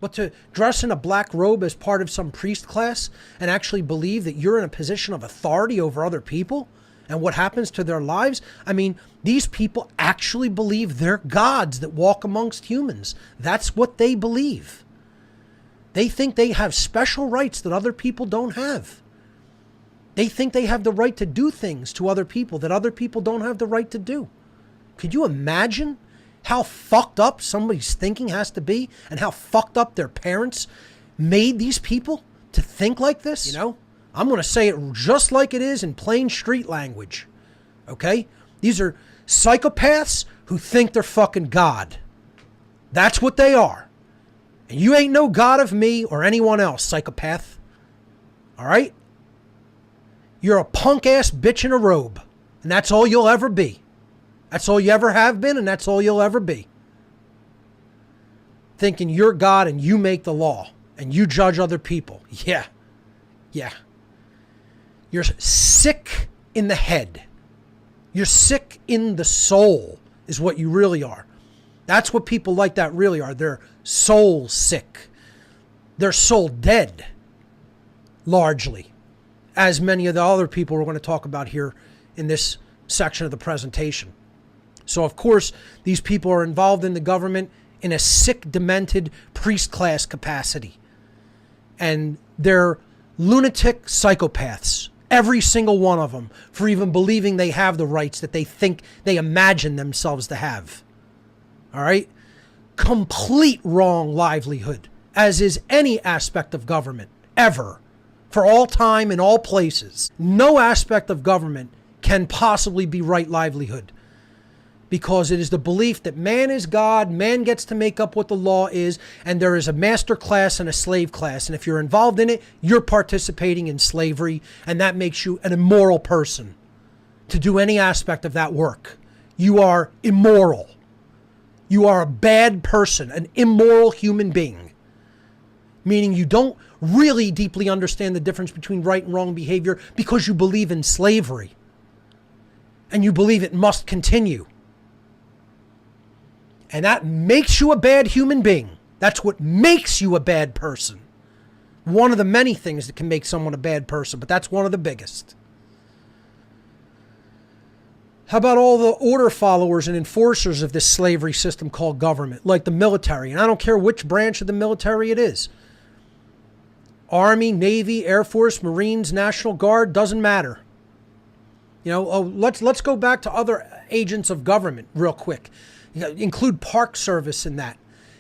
But to dress in a black robe as part of some priest class and actually believe that you're in a position of authority over other people and what happens to their lives? I mean, these people actually believe they're gods that walk amongst humans. That's what they believe. They think they have special rights that other people don't have. They think they have the right to do things to other people that other people don't have the right to do. Could you imagine how fucked up somebody's thinking has to be and how fucked up their parents made these people to think like this? You know, I'm going to say it just like it is in plain street language. Okay? These are psychopaths who think they're fucking God. That's what they are. And you ain't no God of me or anyone else, psychopath. All right? You're a punk ass bitch in a robe. And that's all you'll ever be. That's all you ever have been, and that's all you'll ever be. Thinking you're God and you make the law and you judge other people. Yeah. Yeah. You're sick in the head. You're sick in the soul is what you really are. That's what people like that really are. They're soul sick. They're soul dead, largely, as many of the other people we're going to talk about here in this section of the presentation. So, of course, these people are involved in the government in a sick, demented priest class capacity. And they're lunatic psychopaths, every single one of them, for even believing they have the rights that they think they imagine themselves to have. All right? Complete wrong livelihood, as is any aspect of government, ever, for all time and all places. No aspect of government can possibly be right livelihood, because it is the belief that man is God, man gets to make up what the law is, and there is a master class and a slave class. And if you're involved in it, you're participating in slavery, and that makes you an immoral person to do any aspect of that work. You are immoral. You are a bad person, an immoral human being, meaning you don't really deeply understand the difference between right and wrong behavior because you believe in slavery, and you believe it must continue. And that makes you a bad human being. That's what makes you a bad person. One of the many things that can make someone a bad person, but that's one of the biggest. How about all the order followers and enforcers of this slavery system called government, like the military? And I don't care which branch of the military it is. Army, Navy, Air Force, Marines, National Guard, doesn't matter. You know, let's go back to other agents of government real quick. You know, include park service in that.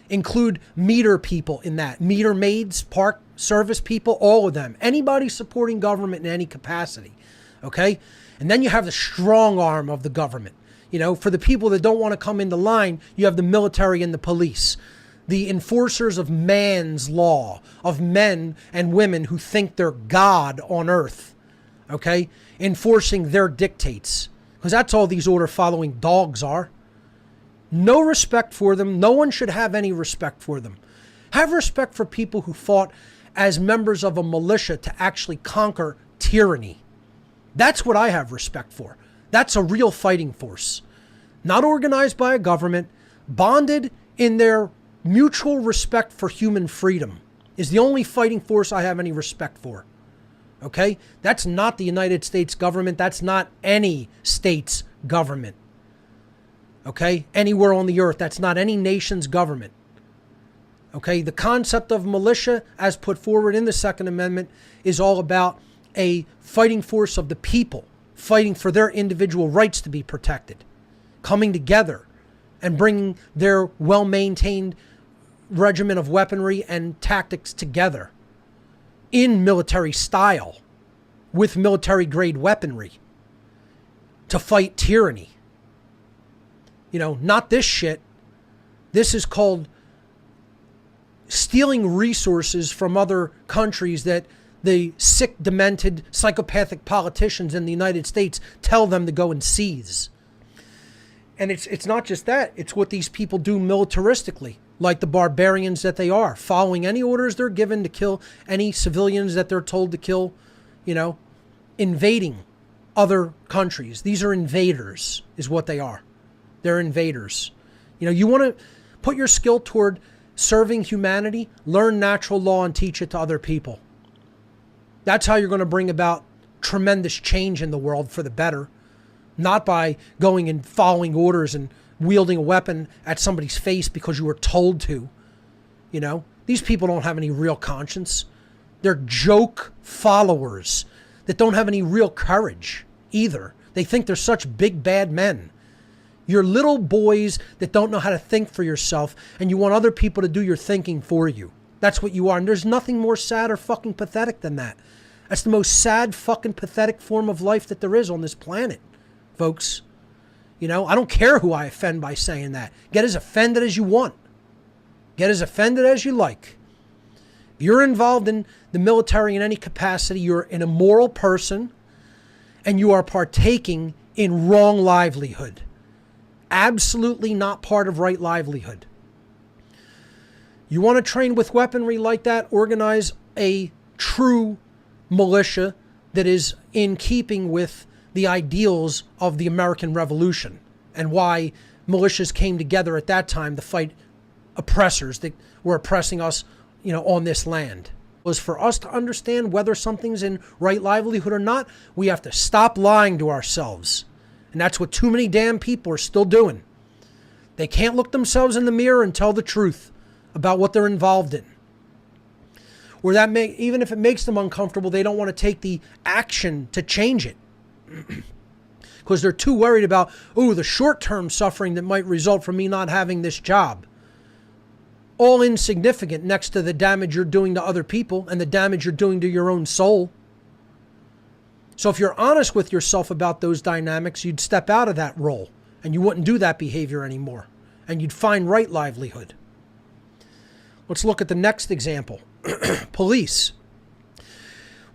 Include meter people in that. Meter maids, park service people, all of them. Anybody supporting government in any capacity. Okay? And then you have the strong arm of the government. You know, for the people that don't want to come into line, you have the military and the police. The enforcers of man's law, of men and women who think they're God on earth. Okay? Enforcing their dictates. Because that's all these order following dogs are. No respect for them. No one should have any respect for them. Have respect for people who fought as members of a militia to actually conquer tyranny. That's what I have respect for. That's a real fighting force. Not organized by a government, bonded in their mutual respect for human freedom is the only fighting force I have any respect for. Okay? That's not the United States government. That's not any state's government. Okay? Anywhere on the earth. That's not any nation's government. Okay? The concept of militia, as put forward in the Second Amendment, is all about a fighting force of the people, fighting for their individual rights to be protected, coming together and bringing their well-maintained regimen of weaponry and tactics together in military style with military-grade weaponry to fight tyranny. You know, not this shit. This is called stealing resources from other countries that the sick, demented, psychopathic politicians in the United States tell them to go and seize. And it's not just that. It's what these people do militaristically, like the barbarians that they are, following any orders they're given to kill any civilians that they're told to kill, you know, invading other countries. These are invaders, is what they are. They're invaders. You know, you want to put your skill toward serving humanity, learn natural law and teach it to other people. That's how you're going to bring about tremendous change in the world for the better. Not by going and following orders and wielding a weapon at somebody's face because you were told to. You know, these people don't have any real conscience. They're joke followers that don't have any real courage either. They think they're such big bad men. You're little boys that don't know how to think for yourself, and you want other people to do your thinking for you. That's what you are. And there's nothing more sad or fucking pathetic than that. That's the most sad fucking pathetic form of life that there is on this planet, folks. You know, I don't care who I offend by saying that. Get as offended as you want. Get as offended as you like. If you're involved in the military in any capacity, you're an immoral person and you are partaking in wrong livelihood. Absolutely not part of right livelihood. You want to train with weaponry like that? Organize a true militia that is in keeping with the ideals of the American Revolution and why militias came together at that time to fight oppressors that were oppressing us, you know, on this land. Was for us to understand whether something's in right livelihood or not, we have to stop lying to ourselves. And that's what too many damn people are still doing. They can't look themselves in the mirror and tell the truth about what they're involved in. Or that even if it makes them uncomfortable, they don't want to take the action to change it. Because they're too worried about, the short-term suffering that might result from me not having this job. All insignificant next to the damage you're doing to other people and the damage you're doing to your own soul. So if you're honest with yourself about those dynamics, you'd step out of that role and you wouldn't do that behavior anymore. And you'd find right livelihood. Let's look at the next example. Police.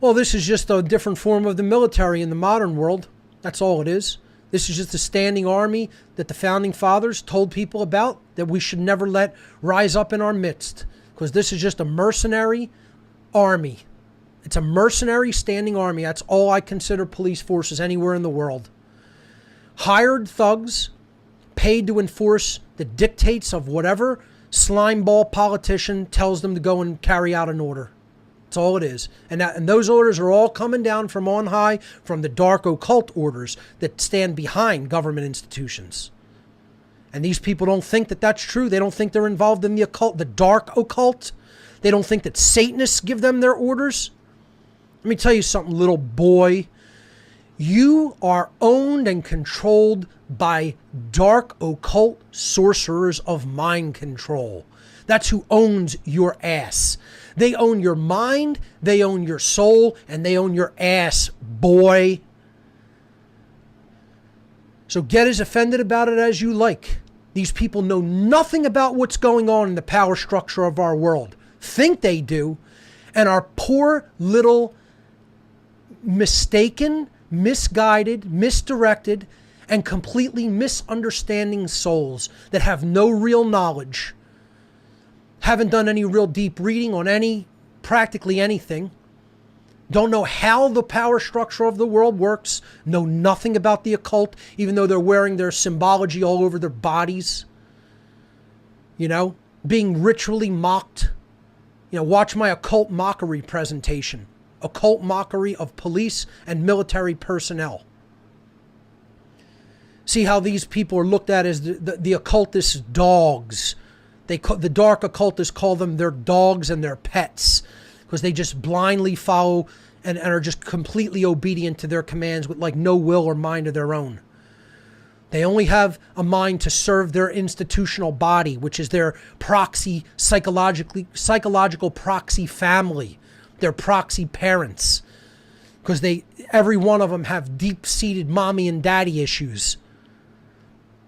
Well, this is just a different form of the military in the modern world. That's all it is. This is just a standing army that the founding fathers told people about that we should never let rise up in our midst. Because this is just a mercenary army. It's a mercenary standing army. That's all I consider police forces anywhere in the world. Hired thugs paid to enforce the dictates of whatever slimeball politician tells them to go and carry out an order. That's all it is. And those orders are all coming down from on high, from the dark occult orders that stand behind government institutions. And these people don't think that that's true. They don't think they're involved in the occult, the dark occult. They don't think that Satanists give them their orders. Let me tell you something, little boy. You are owned and controlled by dark occult sorcerers of mind control. That's who owns your ass. They own your mind, they own your soul, and they own your ass, boy. So get as offended about it as you like. These people know nothing about what's going on in the power structure of our world. Think they do, and are poor little mistaken, misguided, misdirected, and completely misunderstanding souls that have no real knowledge, haven't done any real deep reading on practically anything, don't know how the power structure of the world works, know nothing about the occult, even though they're wearing their symbology all over their bodies, you know, being ritually mocked. You know, watch my occult mockery presentation. Occult mockery of police and military personnel. See how these people are looked at as the occultists' dogs. The dark occultists call them their dogs and their pets because they just blindly follow and are just completely obedient to their commands with like no will or mind of their own. They only have a mind to serve their institutional body, which is their proxy, psychological proxy family, their proxy parents, because every one of them have deep-seated mommy and daddy issues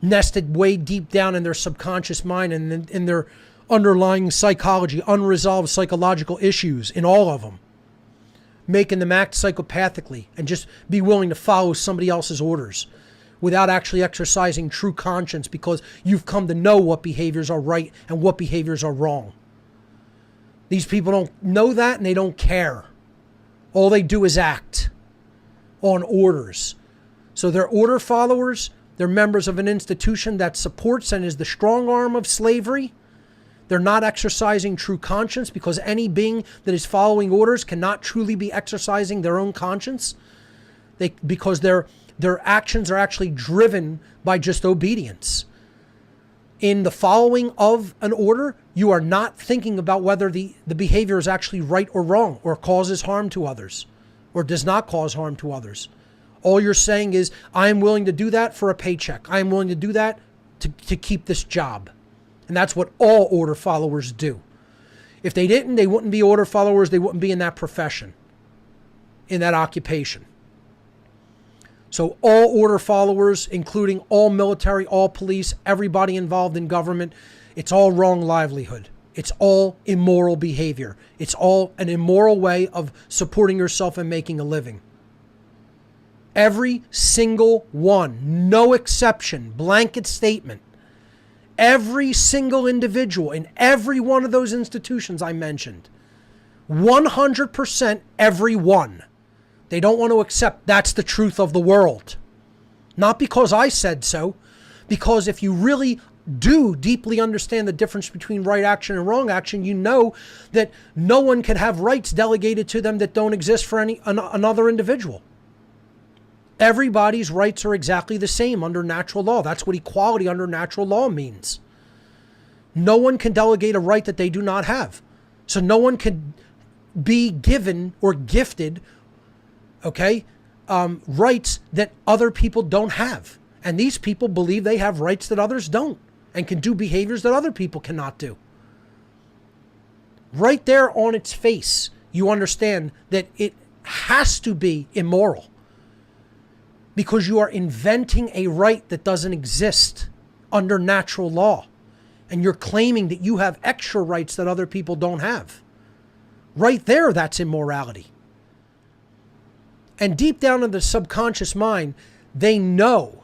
nested way deep down in their subconscious mind and in their underlying psychology, unresolved psychological issues in all of them, making them act psychopathically and just be willing to follow somebody else's orders without actually exercising true conscience because you've come to know what behaviors are right and what behaviors are wrong. These people don't know that and they don't care. All they do is act on orders. So they're order followers. They're members of an institution that supports and is the strong arm of slavery. They're not exercising true conscience, because any being that is following orders cannot truly be exercising their own conscience. Because their actions are actually driven by just obedience. In the following of an order, you are not thinking about whether the behavior is actually right or wrong, or causes harm to others, or does not cause harm to others. All you're saying is, I am willing to do that for a paycheck. I am willing to do that to keep this job. And that's what all order followers do. If they didn't, they wouldn't be order followers. They wouldn't be in that profession, in that occupation. So all order followers, including all military, all police, everybody involved in government, it's all wrong livelihood. It's all immoral behavior. It's all an immoral way of supporting yourself and making a living. Every single one, no exception, blanket statement. Every single individual in every one of those institutions I mentioned, 100% every one. They don't want to accept that's the truth of the world. Not because I said so, because if you really do deeply understand the difference between right action and wrong action, you know that no one can have rights delegated to them that don't exist for another individual. Everybody's rights are exactly the same under natural law. That's what equality under natural law means. No one can delegate a right that they do not have. So no one can be given or gifted, rights that other people don't have. And these people believe they have rights that others don't, and can do behaviors that other people cannot do. Right there on its face, you understand that it has to be immoral, because you are inventing a right that doesn't exist under natural law. And you're claiming that you have extra rights that other people don't have. Right there, that's immorality. And deep down in the subconscious mind, they know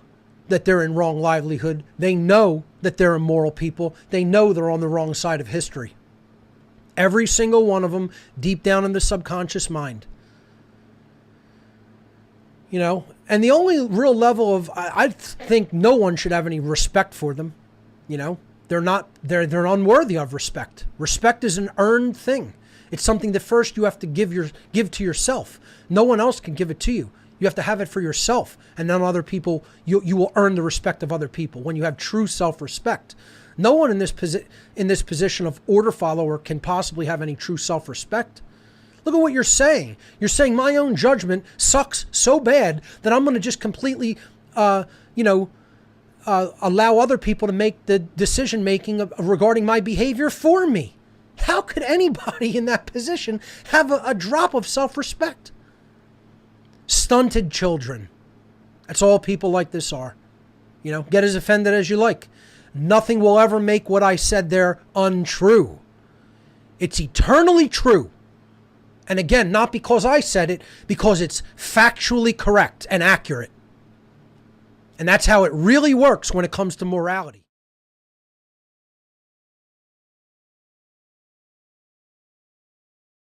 that they're in wrong livelihood. They know that they're immoral people. They know they're on the wrong side of history. Every single one of them, deep down in the subconscious mind. You know, and the only real level of, I think no one should have any respect for them. You know, they're unworthy of respect. Respect is an earned thing. It's something that first you have to give to yourself. No one else can give it to you. You have to have it for yourself, and then other people, you will earn the respect of other people when you have true self-respect. No one in this position of order follower can possibly have any true self-respect. Look at what you're saying. You're saying my own judgment sucks so bad that I'm going to just completely, allow other people to make the decision making regarding my behavior for me. How could anybody in that position have a drop of self-respect? Stunted children. That's all people like this are. You know, get as offended as you like. Nothing will ever make what I said there untrue. It's eternally true. And again, not because I said it, because it's factually correct and accurate. And that's how it really works when it comes to morality.